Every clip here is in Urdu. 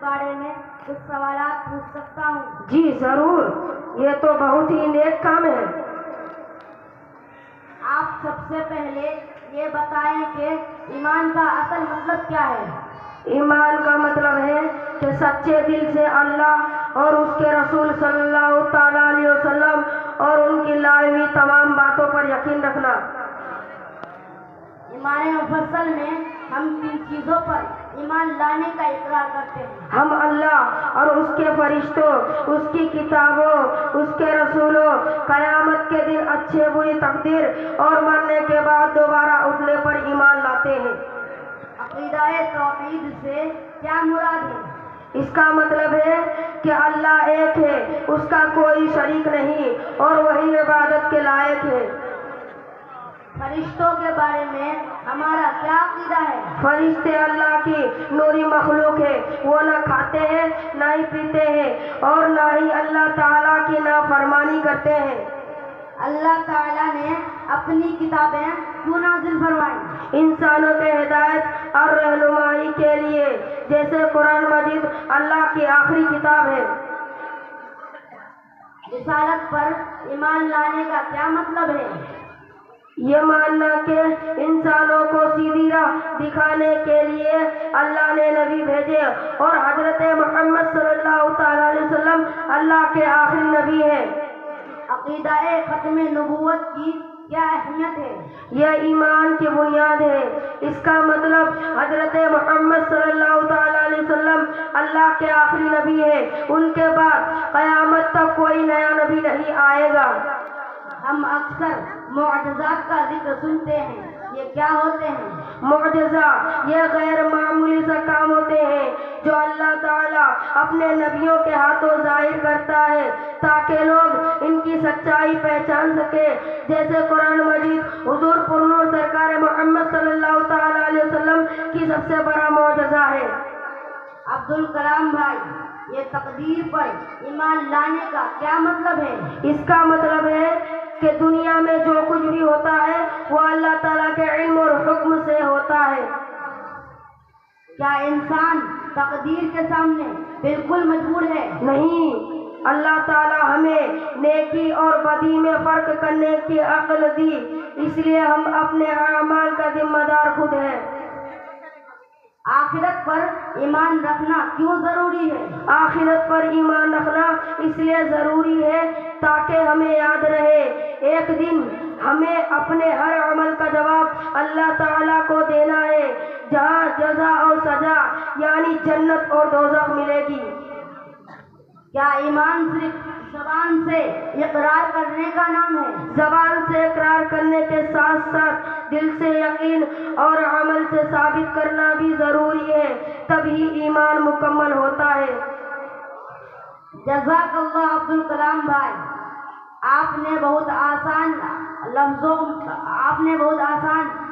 بارے میں کچھ سوالات پوچھ سکتا ہوں؟ جی ضرور، یہ تو بہت ہی نیک کام ہے۔ آپ سب سے پہلے یہ بتائیں کہ ایمان کا اصل مطلب کیا ہے؟ ایمان کا مطلب ہے کہ سچے دل سے اللہ اور اس کے رسول صلی اللہ تعالیٰ علیہ وسلم اور ان کی لائی ہوئی تمام باتوں پر یقین رکھنا۔ ایمان مفصل میں ہم کن چیزوں پر ایمان لانے کا اقرار کرتے ہیں؟ ہم اللہ اور اس کے فرشتوں، اس کی کتابوں، اس کے رسولوں، قیامت کے دن اچھے بری تقدیر اور مرنے کے بعد دوبارہ اٹھنے پر ایمان لاتے ہیں۔ عقیدہ توحید سے کیا مراد ہے؟ اس کا مطلب ہے کہ اللہ ایک ہے، اس کا کوئی شریک نہیں اور وہی عبادت کے لائق ہے۔ فرشتوں کے بارے میں ہمارا کیا عقیدہ ہے؟ فرشتے اللہ کی نوری مخلوق ہے، وہ نہ کھاتے ہیں نہ ہی پیتے ہیں اور نہ ہی اللہ تعالیٰ کی نافرمانی کرتے ہیں۔ اللہ تعالیٰ نے اپنی کتابیں کیوں نازل فرمائیں؟ انسانوں کے ہدایت اور رہنمائی کے لیے، جیسے قرآن مجید اللہ کی آخری کتاب ہے۔ رسالت پر ایمان لانے کا کیا مطلب ہے؟ یہ ماننا کہ انسانوں کو سیدھی راہ دکھانے کے لیے اللہ نے نبی بھیجے اور حضرت محمد صلی اللہ تعالیٰ علیہ وسلم اللہ کے آخری نبی ہیں۔ عقیدہ ختم نبوت کی کیا اہمیت ہے؟ یہ ایمان کی بنیاد ہے۔ اس کا مطلب حضرت محمد صلی اللہ تعالیٰ علیہ وسلم اللہ کے آخری نبی ہے، ان کے بعد قیامت تک کوئی نیا نبی نہیں آئے گا۔ ہم اکثر معجزات کا ذکر سنتے ہیں، یہ کیا ہوتے ہیں؟ معجزہ یہ غیر معمولی سے کام ہوتے ہیں جو اللہ تعالیٰ اپنے نبیوں کے ہاتھوں ظاہر کرتا ہے تاکہ لوگ ان کی سچائی پہچان سکے، جیسے قرآن مجید حضور پرنور سرکار محمد صلی اللہ تعالیٰ علیہ وسلم کی سب سے بڑا معجزہ ہے۔ عبدالکلام بھائی، یہ تقدیر پر ایمان لانے کا کیا مطلب ہے؟ اس کا مطلب ہے کہ دنیا میں جو کچھ بھی ہوتا ہے وہ اللہ تعالیٰ کے علم اور حکم سے ہوتا ہے۔ کیا انسان تقدیر کے سامنے بالکل مجبور ہے؟ نہیں، اللہ تعالیٰ ہمیں نیکی اور بدی میں فرق کرنے کی عقل دی، اس لیے ہم اپنے اعمال کا ذمہ دار خود ہیں۔ آخرت پر ایمان رکھنا کیوں ضروری ہے؟ آخرت پر ایمان رکھنا اس لیے ضروری ہے تاکہ ہمیں یاد رہے ایک دن ہمیں اپنے ہر عمل کا جواب اللہ تعالیٰ کو دینا ہے، جہاں جزا اور سزا یعنی جنت اور دوزخ ملے گی۔ کیا ایمان صرف زبان سے اقرار کرنے کا نام ہے؟ زبان سے اقرار کرنے کے ساتھ ساتھ دل سے یقین اور عمل سے ثابت کرنا بھی ضروری ہے، تبھی ایمان مکمل ہوتا ہے۔ جزاک اللہ عبدالکلام بھائی، آپ نے بہت آسان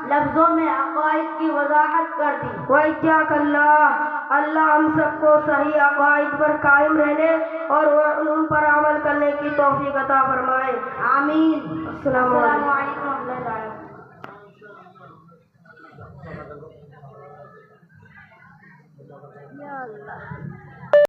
لفظوں میں عقائد کی وضاحت کر دی۔ وَإِيَّاكَ اللَّهُ، اللہ ہم سب کو صحیح عقائد پر قائم رہنے اور ان پر عمل کرنے کی توفیق عطا فرمائے۔ آمین۔ السلام علیکم۔ یا اللہ۔